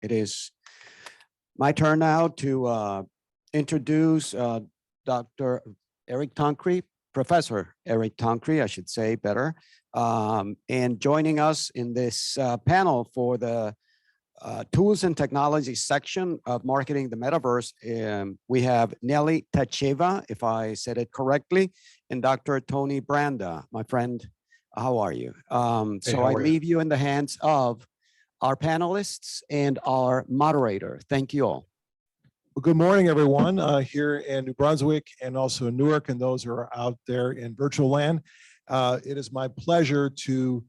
It is my turn now to introduce Dr. Eric Tonkree, Professor Eric Tonkree, I should say better, and joining us in this panel for the Tools and Technology section of Marketing the Metaverse. We have Nelly Tacheva, if I said it correctly, and Dr. Tony Branda. My friend, how are you? So I leave you in the hands of our panelists and our moderator. Thank you all. Well, good morning, everyone, here in New Brunswick and also in Newark, and those who are out there in virtual land. It is my pleasure to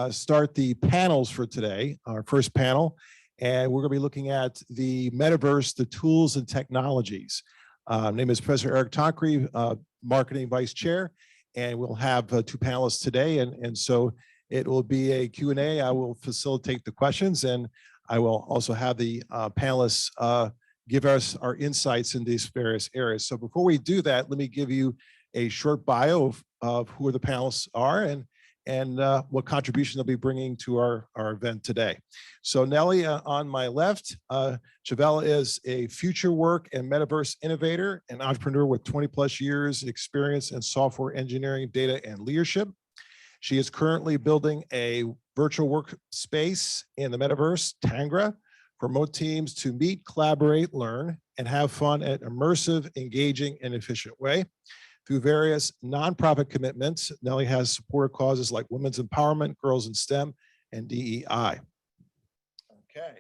start the panels for today, our first panel, and we're going to be looking at the Metaverse, the tools and technologies. My name is Professor Eric Tonkree, Marketing Vice Chair, and we'll have two panelists today, and so it will be a Q&A. I will facilitate the questions, and I will also have the panelists give us our insights in these various areas. So before we do that, let me give you a short bio of who the panelists are and what contribution they'll be bringing to our event today. So Nelly on my left, Chavella is a future work and metaverse innovator and entrepreneur with 20+ years experience in software engineering, data, and leadership. She is currently building a virtual workspace in the metaverse, Tangra, for remote teams to meet, collaborate, learn, and have fun in an immersive, engaging, and efficient way. Through various nonprofit commitments, Nelly has supported causes like women's empowerment, girls in STEM, and DEI. Okay.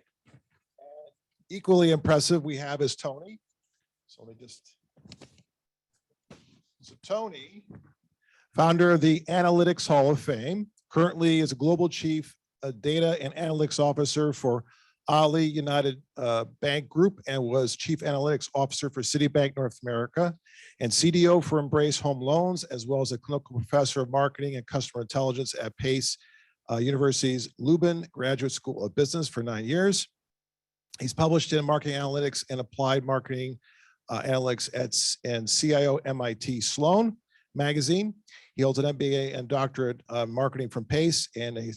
Equally impressive we have is Tony. So let me just, so Tony, founder of the Analytics Hall of Fame, currently is a global chief data and analytics officer for Ali United Bank Group and was Chief Analytics Officer for Citibank North America and CDO for Embrace Home Loans, as well as a clinical professor of marketing and customer intelligence at Pace University's Lubin Graduate School of Business for 9 years. He's published in marketing analytics and applied marketing analytics and CIO MIT Sloan magazine. He holds an MBA and doctorate marketing from Pace and a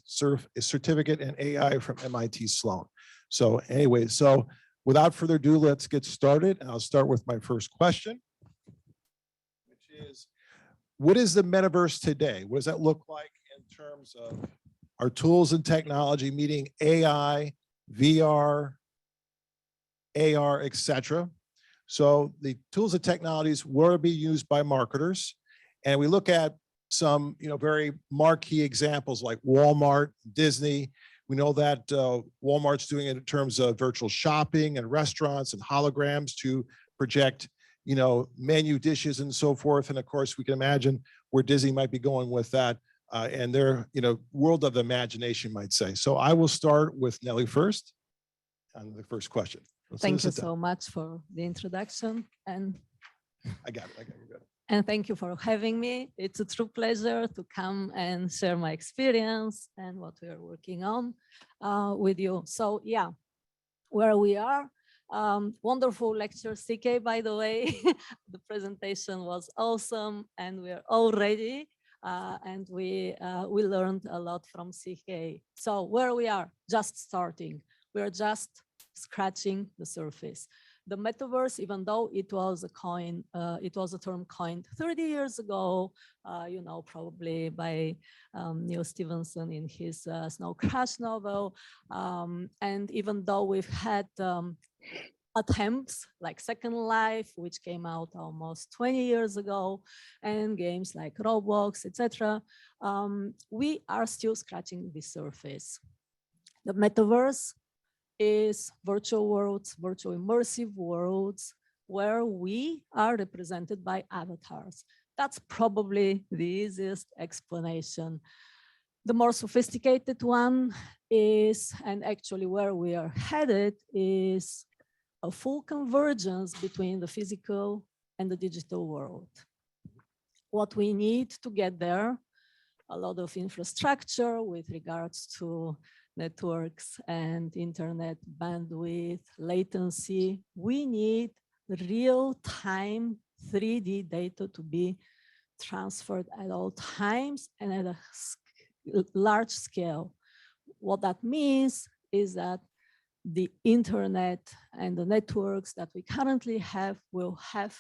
certificate in AI from MIT Sloan. So anyway, so without further ado, let's get started. And I'll start with my first question, which is, what is the metaverse today? What does that look like in terms of our tools and technology meeting AI, VR, AR, etc.? So the tools and technologies will be used by marketers. And we look at some, very marquee examples like Walmart, Disney. We know that Walmart's doing it in terms of virtual shopping and restaurants and holograms to project, menu dishes and so forth. And of course, we can imagine where Disney might be going with that and their, world of imagination, might say. So I will start with Nelly first on the first question. Thank you so much for the introduction. And I got it. And thank you for having me. It's a true pleasure to come and share my experience and what we are working on with you. So yeah, where we are, wonderful lecture, CK, by the way. The presentation was awesome and we are all ready and we learned a lot from CK. So where we are, just starting. We are just scratching the surface. The metaverse, even though it was a term coined 30 years ago, probably by Neil Stevenson in his Snow Crash novel. And even though we've had attempts like Second Life, which came out almost 20 years ago, and games like Roblox, etc., we are still scratching the surface. The metaverse is virtual worlds, virtual immersive worlds, where we are represented by avatars. That's probably the easiest explanation. The more sophisticated one is, and actually where we are headed, is a full convergence between the physical and the digital world. What we need to get there, a lot of infrastructure with regards to networks and internet bandwidth, latency. We need real-time 3D data to be transferred at all times and at a large scale. What that means is that the internet and the networks that we currently have will have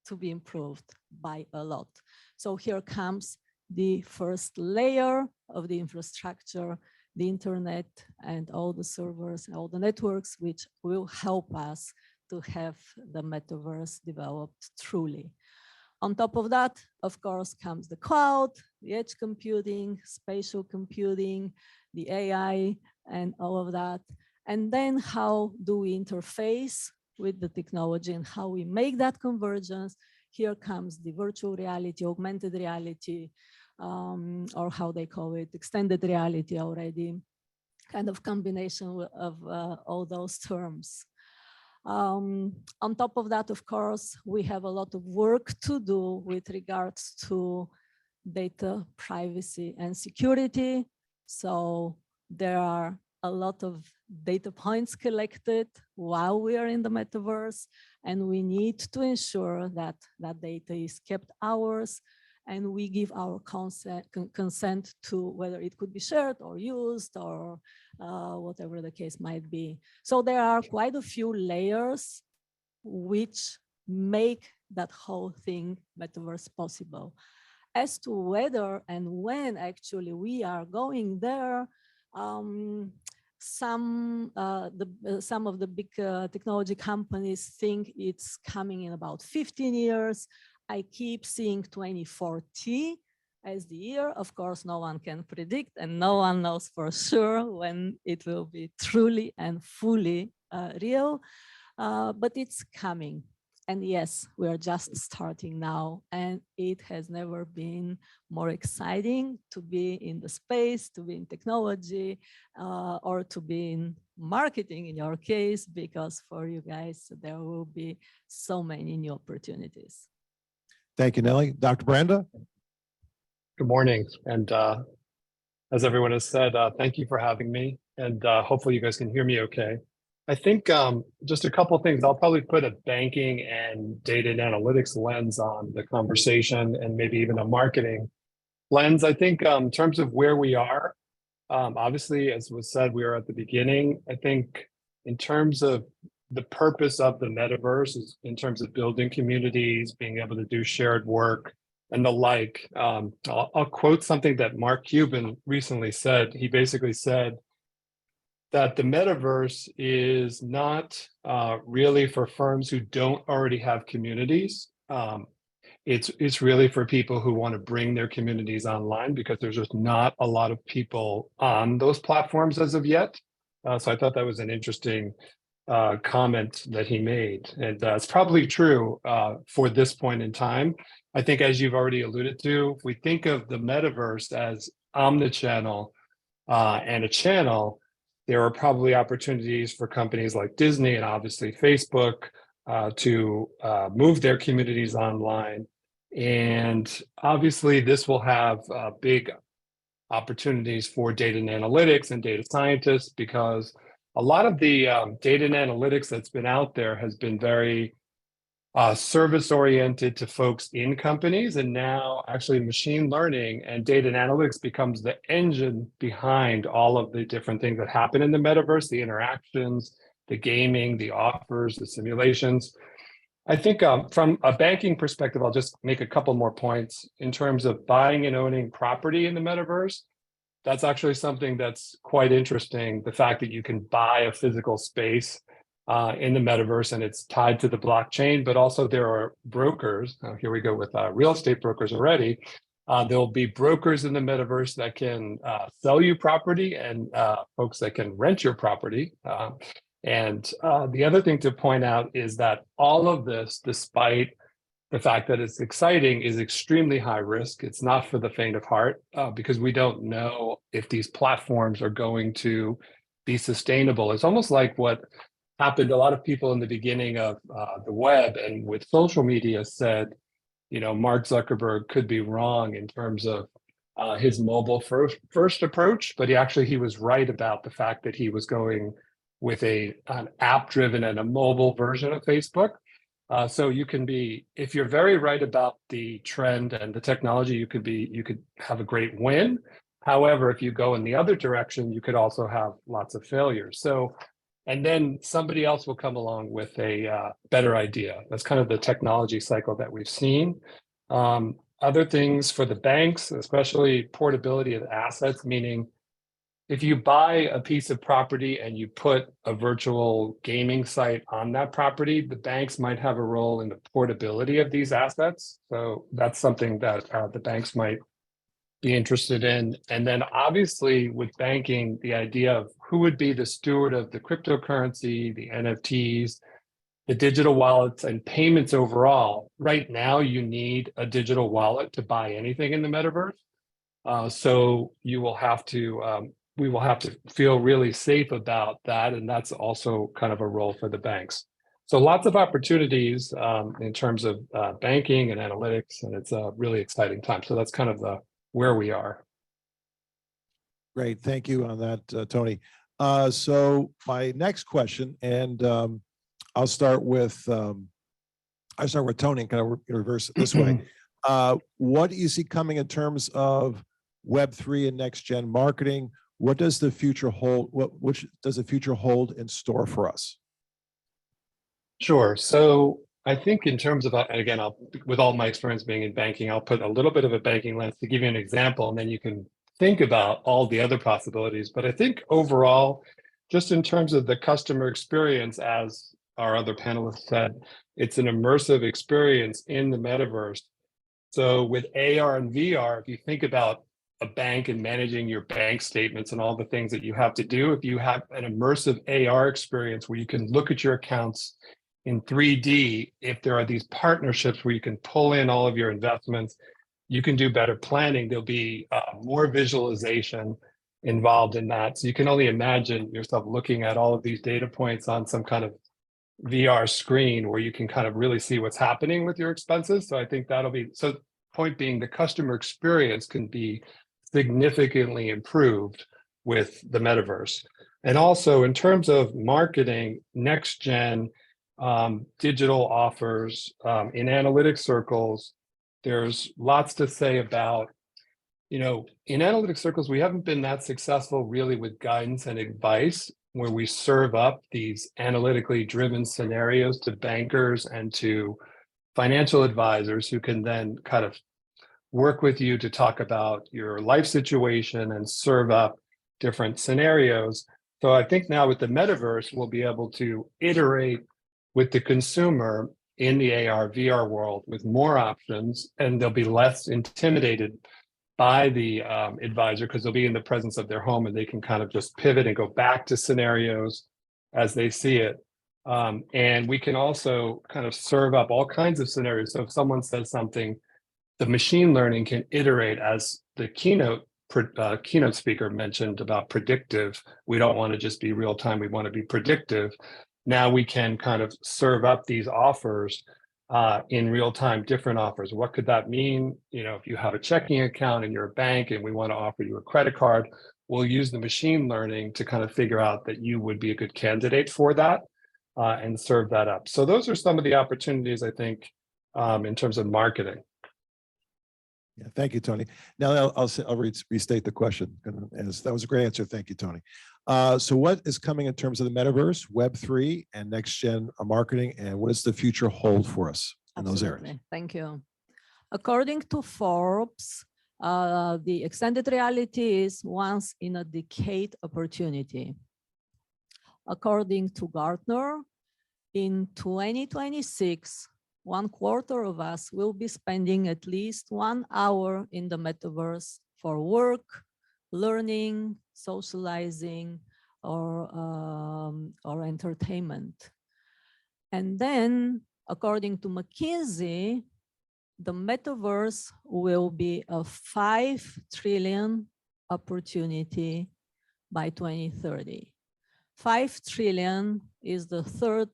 to be improved by a lot. So here comes the first layer of the infrastructure, the internet and all the servers, all the networks, which will help us to have the metaverse developed truly. On top of that, of course, comes the cloud, the edge computing, spatial computing, the AI, and all of that. And then how do we interface with the technology and how we make that convergence? Here comes the virtual reality, augmented reality, or how they call it, extended reality already, kind of combination of all those terms. On top of that, of course, we have a lot of work to do with regards to data privacy and security. So there are a lot of data points collected while we are in the metaverse, and we need to ensure that that data is kept ours, and we give our consent to whether it could be shared or used or whatever the case might be. So there are quite a few layers which make that whole thing metaverse possible. As to whether and when actually we are going there, some of the big technology companies think it's coming in about 15 years. I keep seeing 2040 as the year. Of course, no one can predict and no one knows for sure when it will be truly and fully real, but it's coming. And yes, we are just starting now, and it has never been more exciting to be in the space, to be in technology, or to be in marketing in your case, because for you guys, there will be so many new opportunities. Thank you, Nelly. Dr. Branda? Good morning. And as everyone has said, thank you for having me. And hopefully you guys can hear me okay. I think just a couple of things. I'll probably put a banking and data and analytics lens on the conversation, and maybe even a marketing lens. I think in terms of where we are, obviously, as was said, we are at the beginning. I think in terms of the purpose of the metaverse is in terms of building communities, being able to do shared work and the like. I'll quote something that Mark Cuban recently said. He basically said that the metaverse is not really for firms who don't already have communities. It's really for people who want to bring their communities online, because there's just not a lot of people on those platforms as of yet. So I thought that was an interesting comment that he made. And it's probably true for this point in time. I think, as you've already alluded to, if we think of the metaverse as omnichannel and a channel, there are probably opportunities for companies like Disney and obviously Facebook to move their communities online. And obviously this will have big opportunities for data and analytics and data scientists, because a lot of the data and analytics that's been out there has been very service oriented to folks in companies, and now actually machine learning and data and analytics becomes the engine behind all of the different things that happen in the metaverse, the interactions, the gaming, the offers, the simulations. I think from a banking perspective, I'll just make a couple more points in terms of buying and owning property in the metaverse. That's actually something that's quite interesting. The fact that you can buy a physical space in the metaverse, and it's tied to the blockchain, but also there are brokers. Here we go with real estate brokers already. There'll be brokers in the metaverse that can sell you property, and folks that can rent your property. And the other thing to point out is that all of this, despite the fact that it's exciting, is extremely high risk. It's not for the faint of heart, because we don't know if these platforms are going to be sustainable. It's almost like what happened. A lot of people in the beginning of the web and with social media said, you know, Mark Zuckerberg could be wrong in terms of his mobile first approach, but he was right about the fact that he was going with an app driven and a mobile version of Facebook. So you can be, if you're very right about the trend and the technology, you could have a great win. However, if you go in the other direction, you could also have lots of failures. So And then somebody else will come along with a better idea. That's kind of the technology cycle that we've seen. Other things for the banks, especially portability of assets, meaning if you buy a piece of property and you put a virtual gaming site on that property, the banks might have a role in the portability of these assets. So that's something that the banks might be interested in. And then obviously with banking, the idea of who would be the steward of the cryptocurrency, the NFTs, the digital wallets and payments overall. Right now, you need a digital wallet to buy anything in the metaverse. So you will have to, we will have to feel really safe about that. And that's also kind of a role for the banks. So lots of opportunities in terms of banking and analytics, and it's a really exciting time. So that's kind of where we are. Great, thank you on that, Tony. So my next question, and I'll start with Tony and kind of reverse it this way. What do you see coming in terms of Web3 and next gen marketing? What does the future hold? Which does the future hold in store for us? Sure. So I think in terms of, and again, with all my experience being in banking, I'll put a little bit of a banking lens to give you an example, and then you can think about all the other possibilities. But I think overall, just in terms of the customer experience, as our other panelists said, it's an immersive experience in the metaverse. So with AR and VR, if you think about a bank and managing your bank statements and all the things that you have to do, if you have an immersive AR experience where you can look at your accounts in 3D, if there are these partnerships where you can pull in all of your investments, you can do better planning. There'll be more visualization involved in that. So you can only imagine yourself looking at all of these data points on some kind of VR screen where you can kind of really see what's happening with your expenses. So I think that'll be, so point being, the customer experience can be significantly improved with the metaverse. And also in terms of marketing, next gen digital offers in analytics circles, there's lots to say about, in analytics circles, we haven't been that successful really with guidance and advice where we serve up these analytically driven scenarios to bankers and to financial advisors who can then kind of work with you to talk about your life situation and serve up different scenarios. So I think now with the metaverse, we'll be able to iterate with the consumer in the AR, VR world with more options, and they'll be less intimidated by the advisor because they'll be in the presence of their home and they can kind of just pivot and go back to scenarios as they see it. And we can also kind of serve up all kinds of scenarios. So if someone says something, the machine learning can iterate, as the keynote speaker mentioned about predictive. We don't want to just be real time, we want to be predictive. Now we can kind of serve up these offers in real time, different offers. What could that mean? If you have a checking account in your bank and we want to offer you a credit card, we'll use the machine learning to kind of figure out that you would be a good candidate for that and serve that up. So those are some of the opportunities, I think, in terms of marketing. Yeah, thank you, Tony. Now I'll restate the question. That was a great answer. Thank you, Tony. So what is coming in terms of the metaverse, Web3, and next gen marketing, and what does the future hold for us in those areas? Thank you. According to Forbes, the extended reality is once in a decade opportunity. According to Gartner, in 2026, 1/4 of us will be spending at least 1 hour in the metaverse for work, learning, socializing, or entertainment. And then, according to McKinsey, the metaverse will be a 5 trillion opportunity by 2030. 5 trillion is the third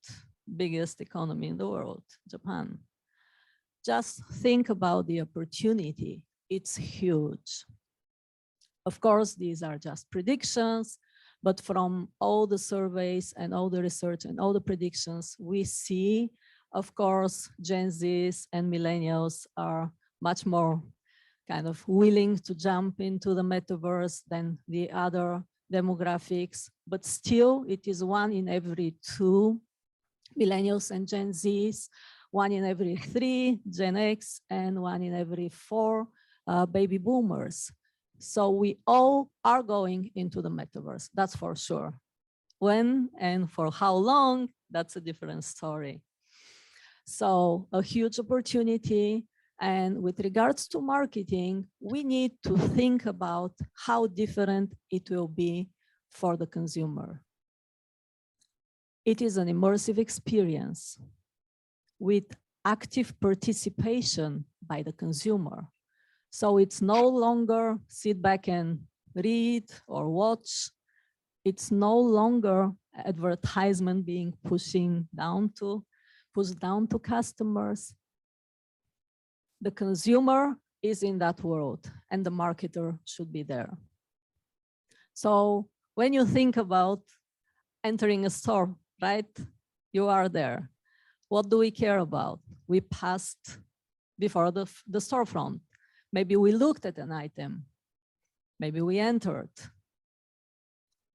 biggest economy in the world, Japan. Just think about the opportunity. It's huge. Of course, these are just predictions, but from all the surveys and all the research and all the predictions we see, of course, Gen Zs and millennials are much more kind of willing to jump into the metaverse than the other demographics, but still it is 1 in every 2 millennials and Gen Zs, 1 in every 3 Gen X, and 1 in every 4 baby boomers. So we all are going into the metaverse, that's for sure. When and for how long, that's a different story. So a huge opportunity. And with regards to marketing, we need to think about how different it will be for the consumer. It is an immersive experience with active participation by the consumer. So it's no longer sit back and read or watch. It's no longer advertisement being pushed down to customers. The consumer is in that world and the marketer should be there. So when you think about entering a store, right? You are there. What do we care about? We passed before the storefront. Maybe we looked at an item. Maybe we entered.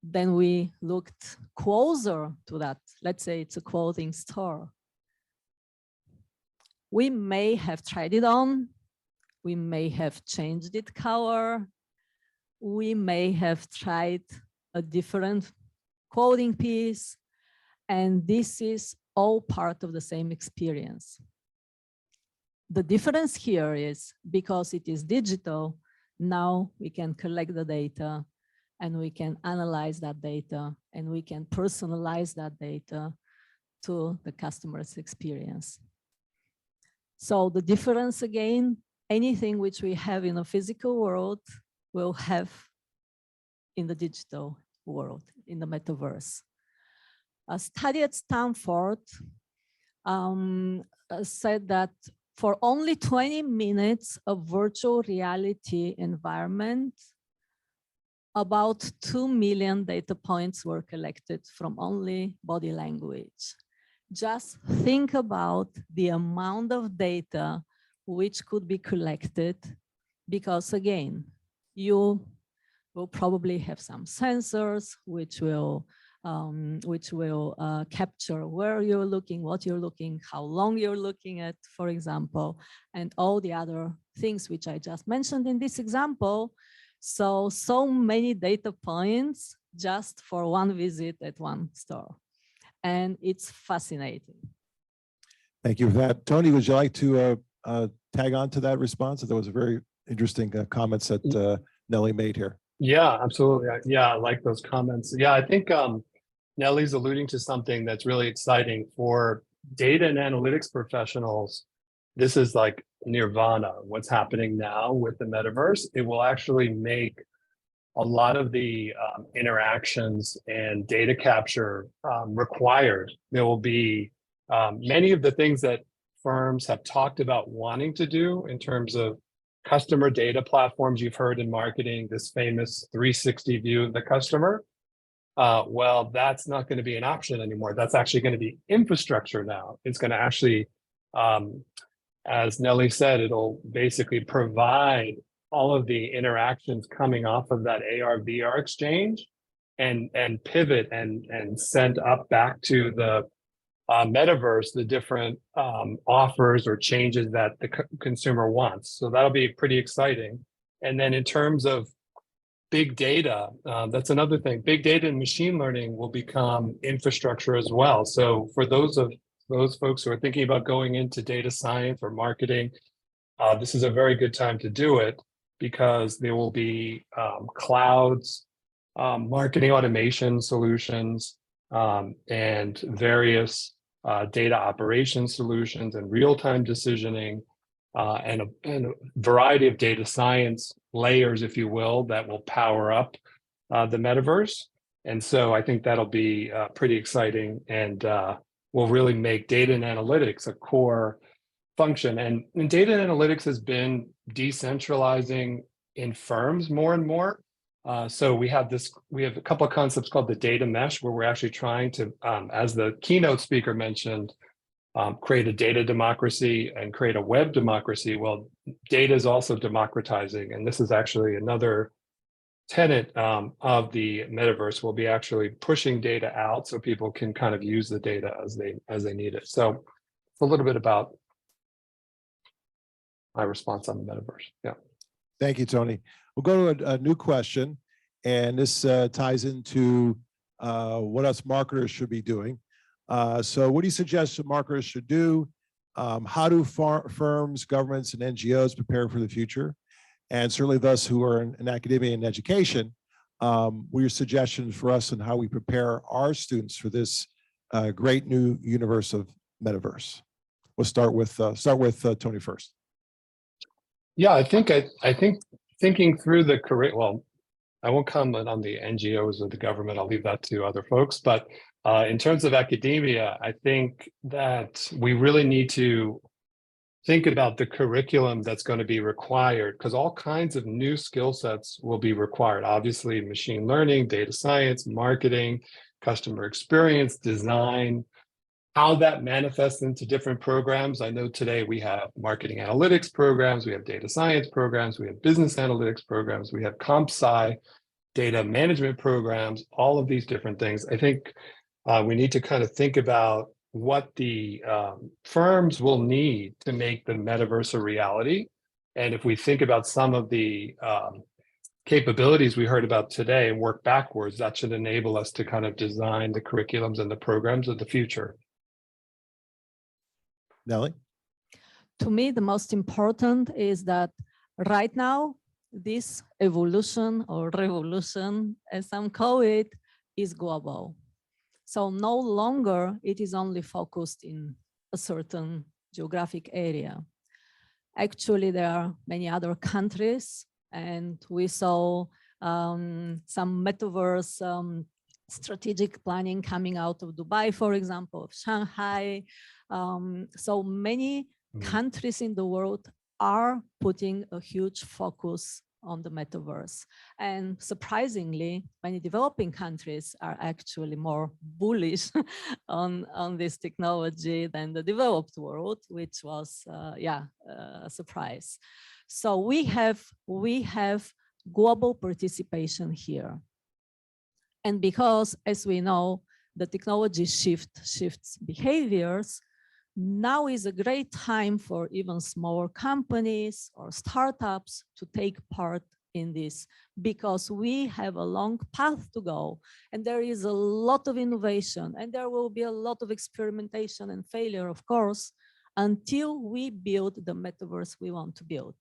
Then we looked closer to that. Let's say it's a clothing store. We may have tried it on. We may have changed its color. We may have tried a different clothing piece. And this is all part of the same experience. The difference here is because it is digital, now we can collect the data and we can analyze that data and we can personalize that data to the customer's experience. So the difference again, anything which we have in a physical world will have in the digital world, in the metaverse. A study at Stanford said that for only 20 minutes of virtual reality environment, about 2 million data points were collected from only body language. Just think about the amount of data which could be collected, because again, you will probably have some sensors which will capture where you're looking, what you're looking, how long you're looking at, for example, and all the other things which I just mentioned in this example. So many data points just for one visit at one store. And it's fascinating. Thank you for that. Tony, would you like to tag on to that response? That was a very interesting comments that Nelly made here. Yeah, absolutely. Yeah, I like those comments. Yeah, I think Nelly's alluding to something that's really exciting for data and analytics professionals. This is like nirvana, what's happening now with the metaverse. It will actually make a lot of the interactions and data capture required. There will be many of the things that firms have talked about wanting to do in terms of customer data platforms. You've heard in marketing, this famous 360 view of the customer. Well, that's not going to be an option anymore. That's actually going to be infrastructure now. It's going to actually, as Nelly said, it'll basically provide all of the interactions coming off of that AR/VR exchange and pivot and send up back to the metaverse the different offers or changes that the consumer wants. So that'll be pretty exciting. And then in terms of big data, that's another thing. Big data and machine learning will become infrastructure as well. So for those folks who are thinking about going into data science or marketing, this is a very good time to do it, because there will be clouds, marketing automation solutions, and various data operations solutions and real-time decisioning, and a variety of data science layers, if you will, that will power up the metaverse. And so I think that'll be pretty exciting, and will really make data and analytics a core function. And data and analytics has been decentralizing in firms more and more. So we have a couple of concepts called the data mesh, where we're actually trying to, as the keynote speaker mentioned, create a data democracy and create a web democracy. Well, data is also democratizing, and this is actually another tenet of the metaverse will be actually pushing data out so people can kind of use the data as they need it. So it's a little bit about my response on the metaverse. Yeah. Thank you, Tony. We'll go to a new question, and this ties into what us marketers should be doing. So what do you suggest marketers should do? How do firms, governments, and NGOs prepare for the future? And certainly those who are in academia and education, what are your suggestions for us and how we prepare our students for this great new universe of metaverse? We'll start with Tony first. Yeah, I think thinking through the curriculum, well, I won't comment on the NGOs or the government. I'll leave that to other folks. But in terms of academia, I think that we really need to think about the curriculum that's going to be required, because all kinds of new skill sets will be required. Obviously, machine learning, data science, marketing, customer experience, design, how that manifests into different programs. I know today we have marketing analytics programs, we have data science programs, we have business analytics programs, we have comp sci data management programs, all of these different things. I think we need to kind of think about what the firms will need to make the metaverse a reality. And if we think about some of the capabilities we heard about today and work backwards, that should enable us to kind of design the curriculums and the programs of the future. Nellie? To me, the most important is that right now, this evolution or revolution, as some call it, is global. So no longer it is only focused in a certain geographic area. Actually, there are many other countries, and we saw some metaverse strategic planning coming out of Dubai, for example, of Shanghai. So many countries in the world are putting a huge focus on the metaverse. And surprisingly, many developing countries are actually more bullish on this technology than the developed world, which was, a surprise. So we have global participation here. And because, as we know, the technology shifts behaviors, now is a great time for even smaller companies or startups to take part in this, because we have a long path to go, and there is a lot of innovation, and there will be a lot of experimentation and failure, of course, until we build the metaverse we want to build.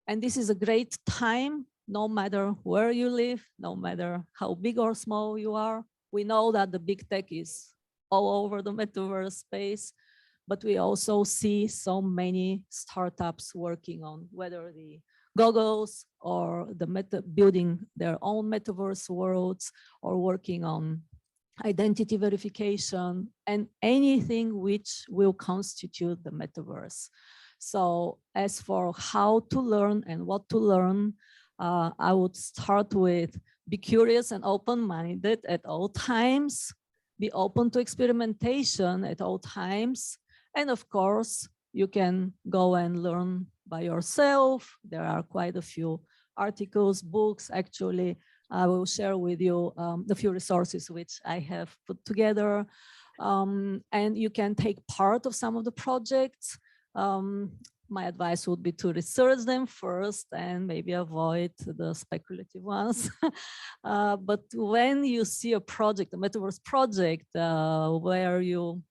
And this is a great time, no matter where you live, no matter how big or small you are. We know that the big tech is all over the metaverse space, but we also see so many startups working on whether the goggles or building their own metaverse worlds, or working on identity verification and anything which will constitute the metaverse. So as for how to learn and what to learn, I would start with be curious and open-minded at all times. Be open to experimentation at all times. And of course, you can go and learn by yourself. There are quite a few articles, books. Actually, I will share with you the few resources which I have put together. And you can take part of some of the projects. My advice would be to research them first and maybe avoid the speculative ones. But when you see a project, a metaverse project, where you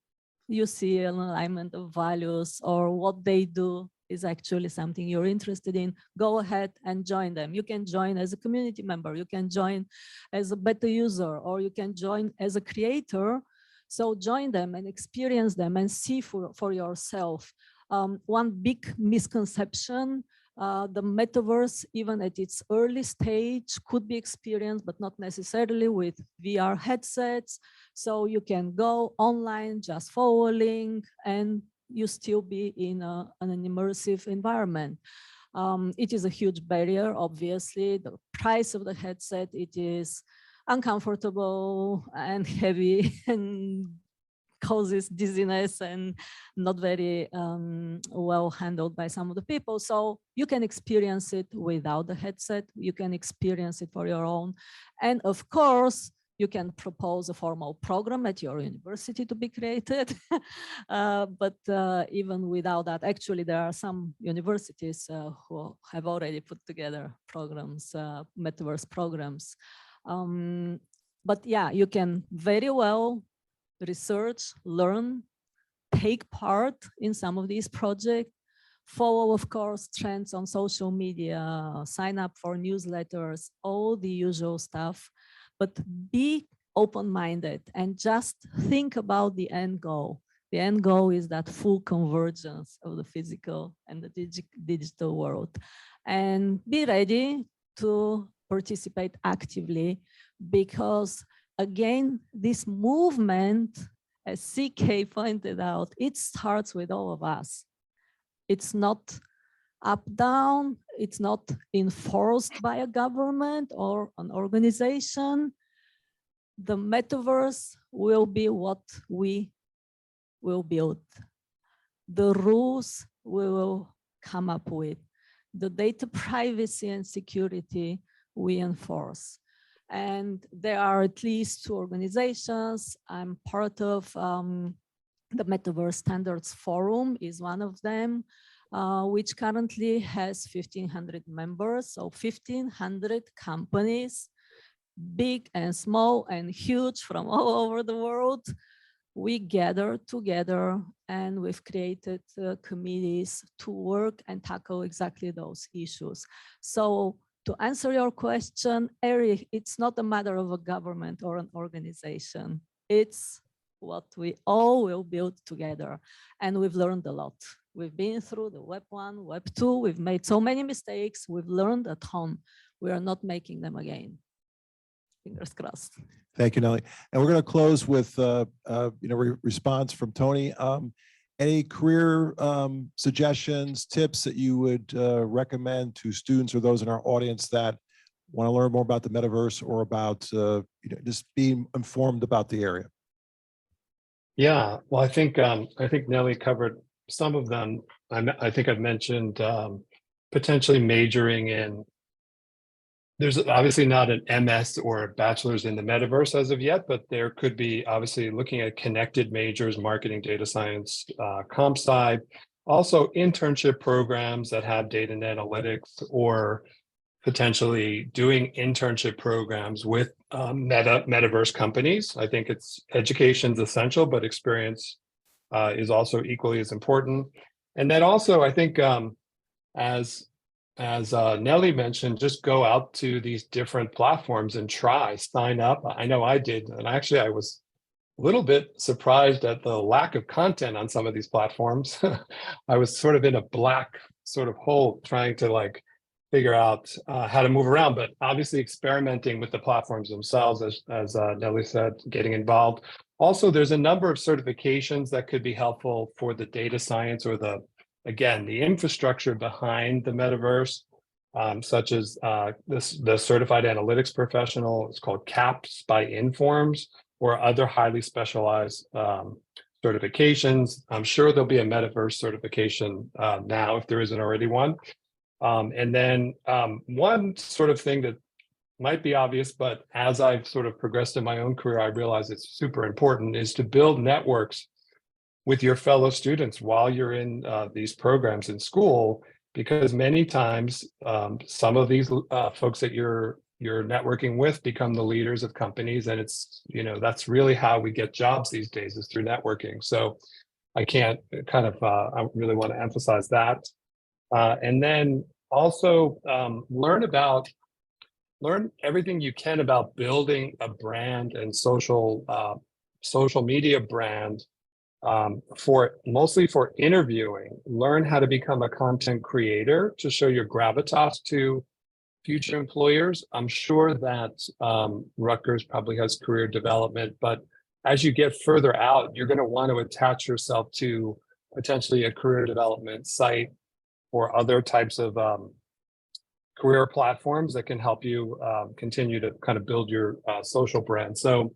see an alignment of values, or what they do is actually something you're interested in, go ahead and join them. You can join as a community member, you can join as a beta user, or you can join as a creator. So join them and experience them and see for yourself. One big misconception, the metaverse, even at its early stage, could be experienced, but not necessarily with VR headsets. So you can go online, just follow a link, and you still be in an immersive environment. It is a huge barrier, obviously. The price of the headset, it is uncomfortable and heavy and causes dizziness and not very well handled by some of the people. So you can experience it without the headset. You can experience it for your own. And of course, you can propose a formal program at your university to be created. But even without that, actually, there are some universities who have already put together programs, metaverse programs. But yeah, you can very well research, learn, take part in some of these projects, follow, of course, trends on social media, sign up for newsletters, all the usual stuff, but be open-minded and just think about the end goal. The end goal is that full convergence of the physical and the digital world. And be ready to participate actively, because again, this movement, as CK pointed out, it starts with all of us. It's not up down, it's not enforced by a government or an organization. The metaverse will be what we will build. The rules we will come up with. The data privacy and security we enforce. And there are at least 2 organizations. I'm part of the Metaverse Standards Forum is one of them, which currently has 1,500 members. So 1,500 companies, big and small and huge from all over the world. We gather together and we've created committees to work and tackle exactly those issues. So to answer your question, Eric, it's not a matter of a government or an organization. It's what we all will build together. And we've learned a lot. We've been through the Web 1, Web 2. We've made so many mistakes. We've learned a ton. We are not making them again. Fingers crossed. Thank you, Nelly. And we're going to close with response from Tony. Any career suggestions, tips that you would recommend to students or those in our audience that want to learn more about the metaverse or about just being informed about the area? Yeah, well, I think Nelly covered some of them. I think I've mentioned potentially majoring in. There's obviously not an MS or a bachelor's in the metaverse as of yet, but there could be obviously looking at connected majors, marketing, data science, comp sci, also internship programs that have data and analytics, or potentially doing internship programs with metaverse companies. I think education's essential, but experience is also equally as important. And then also, I think as Nelly mentioned, just go out to these different platforms and sign up. I know I did. And actually, I was a little bit surprised at the lack of content on some of these platforms. I was sort of in a black sort of hole trying to figure out how to move around, but obviously experimenting with the platforms themselves, as Nelly said, getting involved. Also, there's a number of certifications that could be helpful for the data science or the infrastructure behind the metaverse, such as the Certified Analytics Professional. It's called CAPS by Informs, or other highly specialized certifications. I'm sure there'll be a metaverse certification now if there isn't already one. And then one sort of thing that might be obvious, but as I've sort of progressed in my own career, I realize it's super important, is to build networks with your fellow students while you're in these programs in school, because many times some of these folks that you're networking with become the leaders of companies, and it's that's really how we get jobs these days, is through networking. So I really want to emphasize that, and then also learn everything you can about building a brand and social media brand. Mostly for interviewing. Learn how to become a content creator to show your gravitas to future employers. I'm sure that Rutgers probably has career development, but as you get further out, you're going to want to attach yourself to potentially a career development site or other types of career platforms that can help you continue to kind of build your social brand. So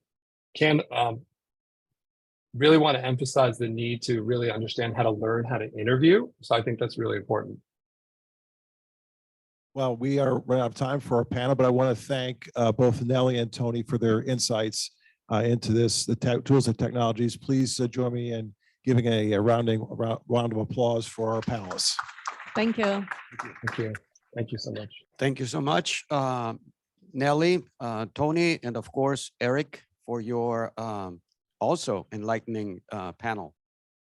really want to emphasize the need to really understand how to learn how to interview. So I think that's really important. Well, we are running out of time for our panel, but I want to thank both Nellie and Tony for their insights into this, the tools and technologies. Please join me in giving a round of applause for our panelists. Thank you. Thank you. Thank you so much. Thank you so much, Nellie, Tony, and of course, Eric, for your also enlightening panel.